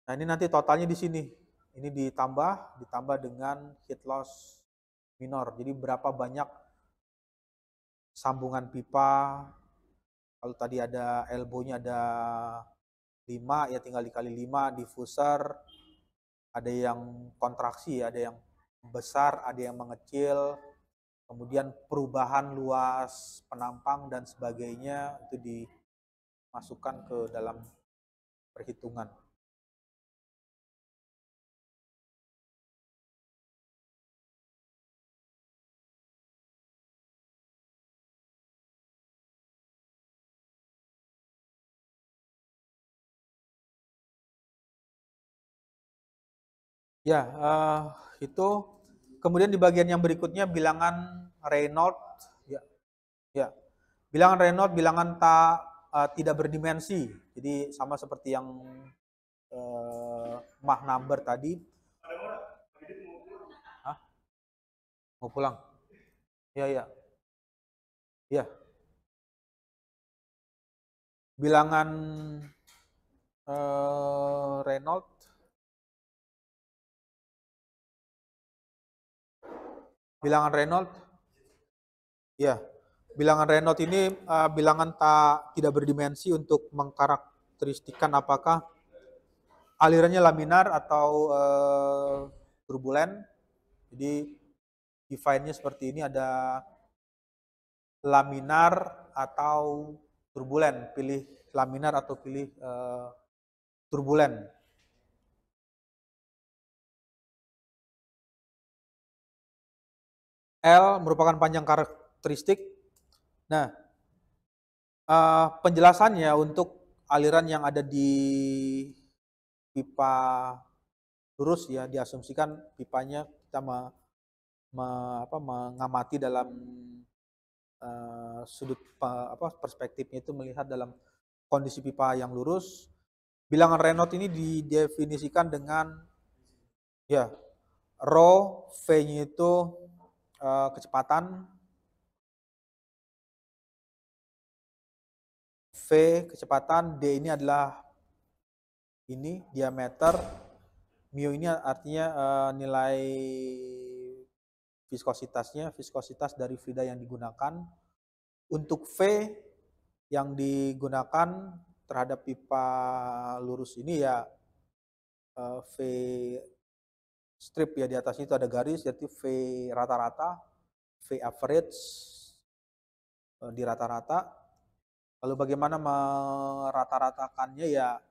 Nah, ini nanti totalnya di sini. Ini ditambah dengan heat loss minor. Jadi berapa banyak sambungan pipa. Kalau tadi ada elbow-nya ada 5, ya tinggal dikali 5, diffuser ada yang kontraksi, ada yang besar, ada yang mengecil, kemudian perubahan luas penampang dan sebagainya itu dimasukkan ke dalam perhitungan. Ya, itu kemudian di bagian yang berikutnya bilangan Reynolds, ya, ya. Bilangan Reynolds bilangan tidak berdimensi. Jadi sama seperti yang Mach number tadi. Hah? Mau pulang? Ya, ya. Ya. Bilangan Reynolds, bilangan Reynolds, ya. Bilangan Reynolds ini bilangan tidak berdimensi untuk mengkarakteristikan apakah alirannya laminar atau turbulen. Jadi define-nya seperti ini, ada laminar atau turbulen. Pilih laminar atau pilih turbulen. L merupakan panjang karakteristik. Nah, penjelasannya untuk aliran yang ada di pipa lurus ya, diasumsikan pipanya kita mengamati dalam sudut perspektifnya itu melihat dalam kondisi pipa yang lurus. Bilangan Reynolds ini didefinisikan dengan ya rho V-nya itu kecepatan, V kecepatan, D ini adalah ini diameter, mu ini artinya nilai viskositasnya, viskositas dari fluida yang digunakan. Untuk V yang digunakan terhadap pipa lurus ini ya V strip ya, di atasnya itu ada garis, yaitu V rata-rata, V average di rata-rata. Lalu bagaimana merata-ratakannya ya,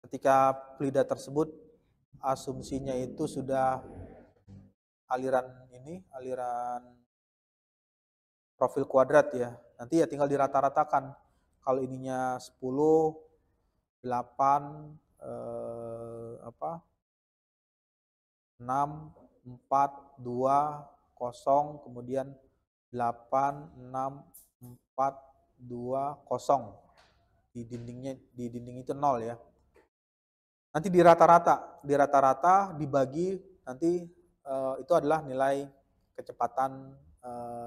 ketika fluida tersebut asumsinya itu sudah aliran profil kuadrat ya. Nanti ya tinggal dirata-ratakan. Kalau ininya 10, 8, 6, 4, 2, 0, kemudian 8, 6, 4, 2, 0. Di dinding itu 0 ya. Nanti dirata-rata dibagi, nanti itu adalah nilai kecepatan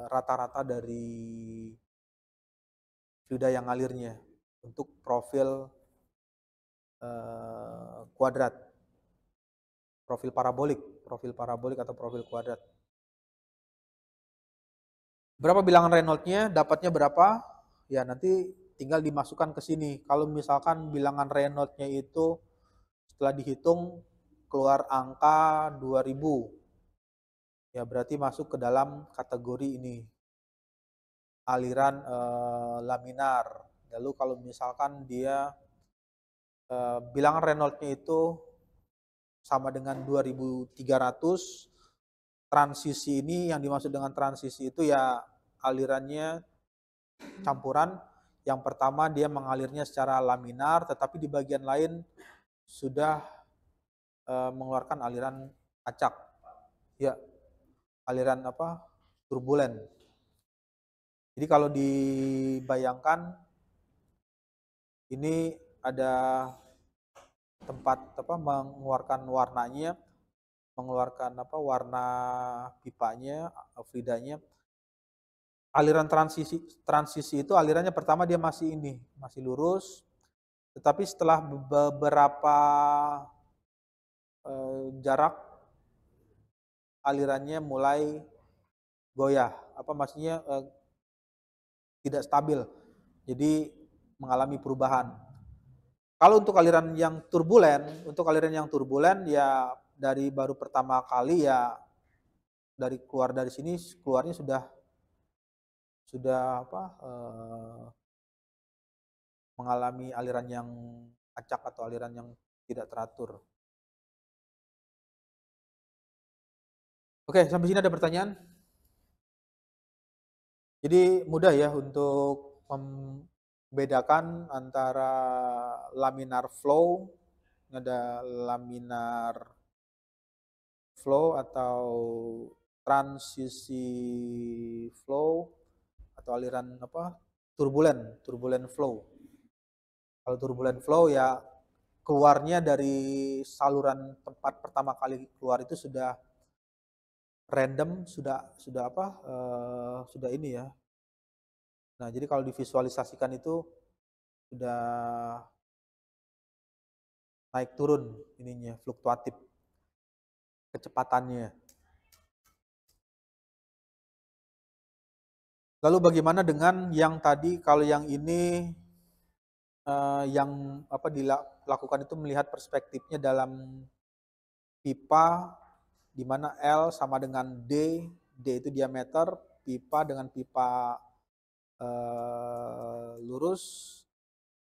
rata-rata dari fluida yang ngalirnya untuk profil kuadrat, profil parabolik atau profil kuadrat. Berapa bilangan Reynolds-nya, dapatnya berapa? Ya nanti tinggal dimasukkan ke sini. Kalau misalkan bilangan Reynolds-nya itu setelah dihitung keluar angka 2000, ya berarti masuk ke dalam kategori ini, aliran laminar. Lalu kalau misalkan dia bilangan Reynolds-nya itu sama dengan 2300, transisi ini, yang dimaksud dengan transisi itu ya alirannya campuran. Yang pertama dia mengalirnya secara laminar, tetapi di bagian lain sudah mengeluarkan aliran acak. Ya, aliran turbulen. Jadi kalau dibayangkan ini ada tempat mengeluarkan warnanya, mengeluarkan warna pipanya, fluidanya. Aliran transisi itu alirannya pertama dia masih lurus, tetapi setelah beberapa jarak alirannya mulai goyah, maksudnya tidak stabil, jadi mengalami perubahan. Kalau untuk aliran yang turbulen ya dari baru pertama kali ya, keluar dari sini keluarnya sudah mengalami aliran yang acak atau aliran yang tidak teratur. Oke, sampai sini ada pertanyaan? Jadi mudah ya untuk membedakan antara laminar flow Ini ada laminar flow atau transisi flow atau aliran apa? Turbulen flow. Kalau turbulen flow ya keluarnya dari saluran tempat pertama kali keluar itu sudah random, sudah apa? Sudah ini ya. Nah, jadi kalau divisualisasikan itu sudah naik turun ininya, fluktuatif kecepatannya. Lalu bagaimana dengan yang tadi, kalau yang ini yang apa dilakukan itu melihat perspektifnya dalam pipa di mana L sama dengan D itu diameter, pipa dengan pipa lurus.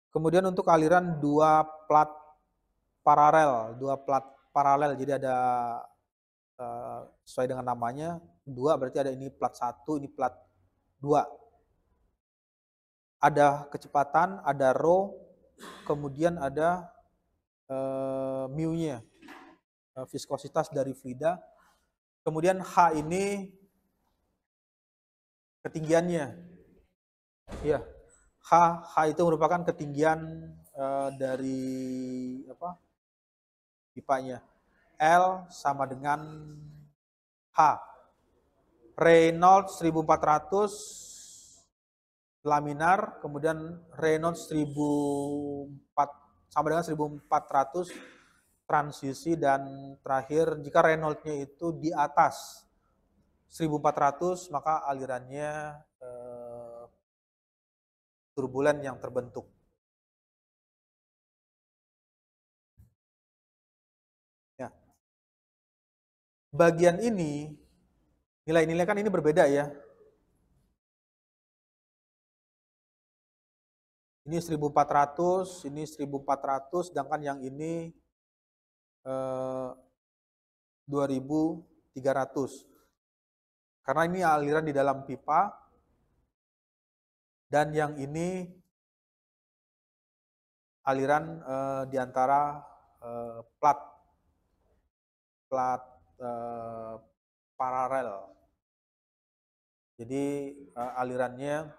Kemudian untuk aliran dua plat paralel, jadi ada sesuai dengan namanya, dua berarti ada ini plat 1, ini plat 2. Ada kecepatan, ada rho, kemudian ada mu-nya, viskositas dari fluida. Kemudian H ini ketinggiannya. Ya, H itu merupakan ketinggian dari apa? Pipanya. L sama dengan H. Reynolds 1400 laminar, kemudian Reynolds 1400 sama dengan 1400 transisi, dan terakhir jika Reynolds-nya itu di atas 1400 maka alirannya turbulen yang terbentuk. Ya. Bagian ini nilai-nilai kan ini berbeda ya. Ini 1400, ini 1400, sedangkan yang ini 2300. Karena ini aliran di dalam pipa, dan yang ini aliran di antara plat paralel. Jadi alirannya,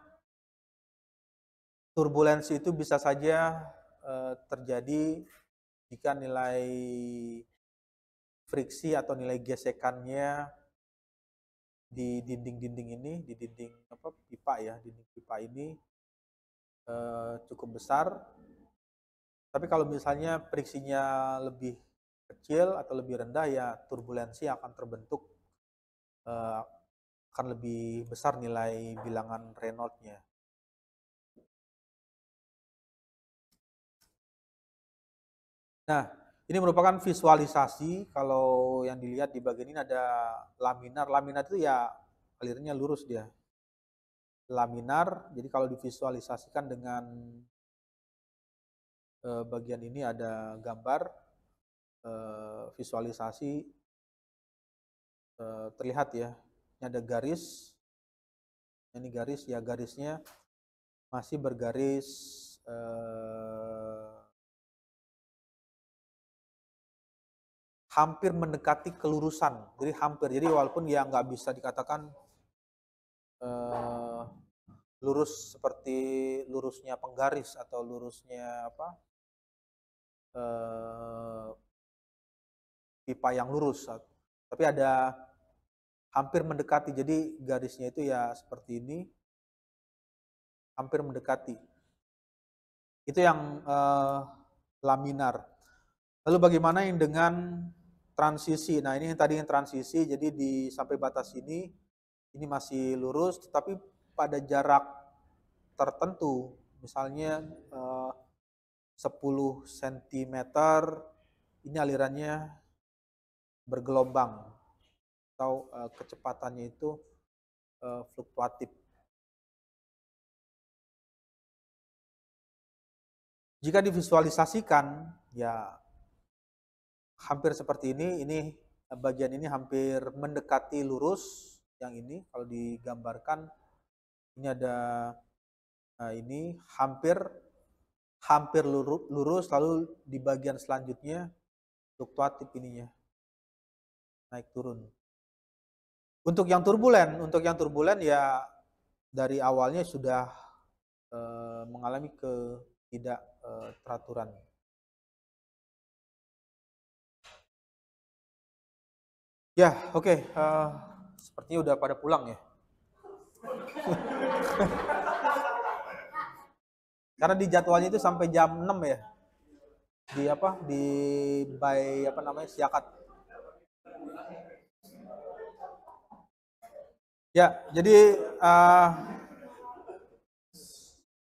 turbulensi itu bisa saja terjadi jika nilai friksi atau nilai gesekannya di dinding-dinding ini, di dinding apa pipa ya, dinding pipa ini cukup besar. Tapi kalau misalnya friksinya lebih kecil atau lebih rendah, ya turbulensi akan terbentuk, akan lebih besar nilai bilangan Reynolds-nya. Nah, ini merupakan visualisasi. Kalau yang dilihat di bagian ini ada laminar. Laminar itu ya alirannya lurus dia. Laminar, jadi kalau divisualisasikan dengan bagian ini ada gambar visualisasi, terlihat ya. Ini ada garis. Ini garis ya, garisnya masih bergaris hampir mendekati kelurusan. Jadi hampir. Jadi walaupun ya nggak bisa dikatakan lurus seperti lurusnya penggaris atau lurusnya apa pipa yang lurus, tapi ada hampir mendekati. Jadi garisnya itu ya seperti ini, hampir mendekati. Itu yang laminar. Lalu bagaimana yang dengan transisi? Nah, ini tadi yang transisi, jadi di sampai batas ini masih lurus, tetapi pada jarak tertentu, misalnya 10 cm, ini alirannya bergelombang atau kecepatannya itu fluktuatif. Jika divisualisasikan ya hampir seperti ini bagian ini hampir mendekati lurus. Yang ini kalau digambarkan, ini ada ini hampir hampir lurus, lalu di bagian selanjutnya fluktuatif ininya, naik turun. Untuk yang turbulen ya dari awalnya sudah mengalami ketidak teraturan. Ya, oke. Sepertinya udah pada pulang ya. Karena di jadwalnya itu sampai jam 6 ya. Di by apa namanya? Siakat. Ya, jadi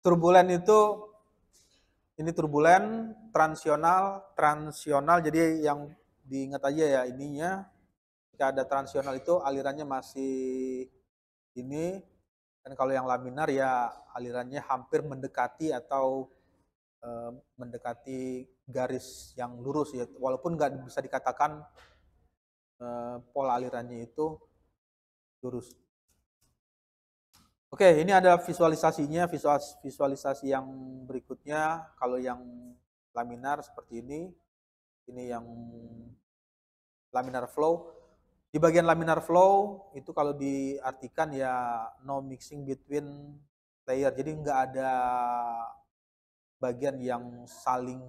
turbulen itu ini turbulen, transional. Jadi yang diingat aja ya ininya. Jika ada transional itu alirannya masih ini, dan kalau yang laminar ya alirannya hampir mendekati atau mendekati garis yang lurus ya, walaupun nggak bisa dikatakan pola alirannya itu lurus. Oke, ini ada visualisasinya, visualisasi yang berikutnya. Kalau yang laminar seperti ini yang laminar flow. Di bagian laminar flow itu kalau diartikan ya no mixing between layer, jadi nggak ada bagian yang saling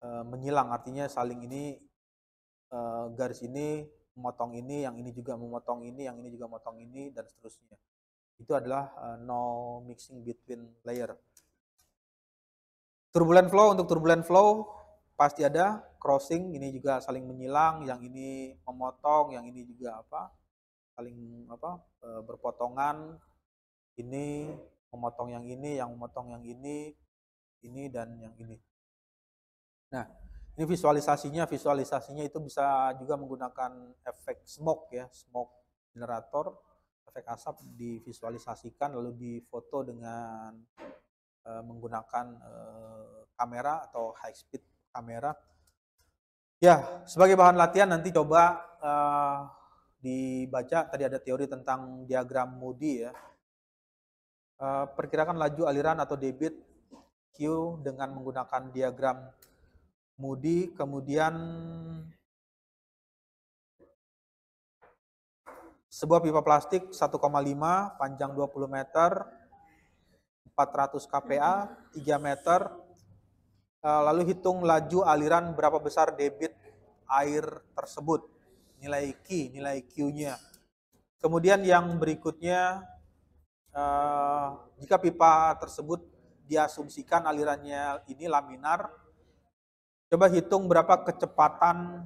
menyilang, artinya saling ini garis ini memotong ini, yang ini juga memotong ini, yang ini juga memotong ini, dan seterusnya. Itu adalah no mixing between layer. Turbulent flow, untuk turbulent flow pasti ada crossing, ini juga saling menyilang, yang ini memotong, yang ini juga saling berpotongan, ini memotong yang ini, yang memotong yang ini dan yang ini. Nah, ini visualisasinya itu bisa juga menggunakan efek smoke ya, smoke generator, efek asap divisualisasikan lalu difoto dengan menggunakan kamera atau high speed kamera. Ya, sebagai bahan latihan nanti coba dibaca, tadi ada teori tentang diagram Moody ya. Perkirakan laju aliran atau debit Q dengan menggunakan diagram Moody, kemudian sebuah pipa plastik 1,5 panjang 20 meter, 400 kPa, 3 meter, lalu hitung laju aliran berapa besar debit air tersebut, nilai Q-nya. Kemudian yang berikutnya, jika pipa tersebut diasumsikan alirannya ini laminar, coba hitung berapa kecepatan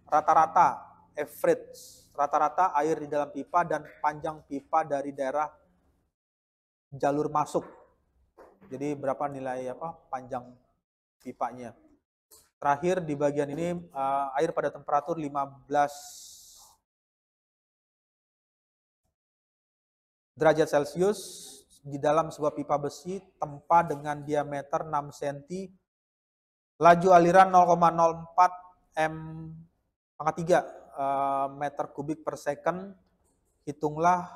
rata-rata, average, rata-rata air di dalam pipa dan panjang pipa dari daerah jalur masuk. Jadi berapa nilai panjang pipanya. Terakhir di bagian ini air pada temperatur 15 derajat Celcius di dalam sebuah pipa besi tempa dengan diameter 6 cm, laju aliran 0,04 m/3 meter kubik per second. Hitunglah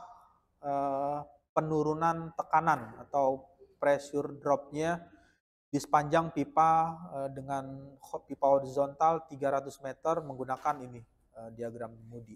penurunan tekanan atau pressure drop-nya di sepanjang pipa dengan pipa horizontal 300 meter menggunakan ini diagram Moody.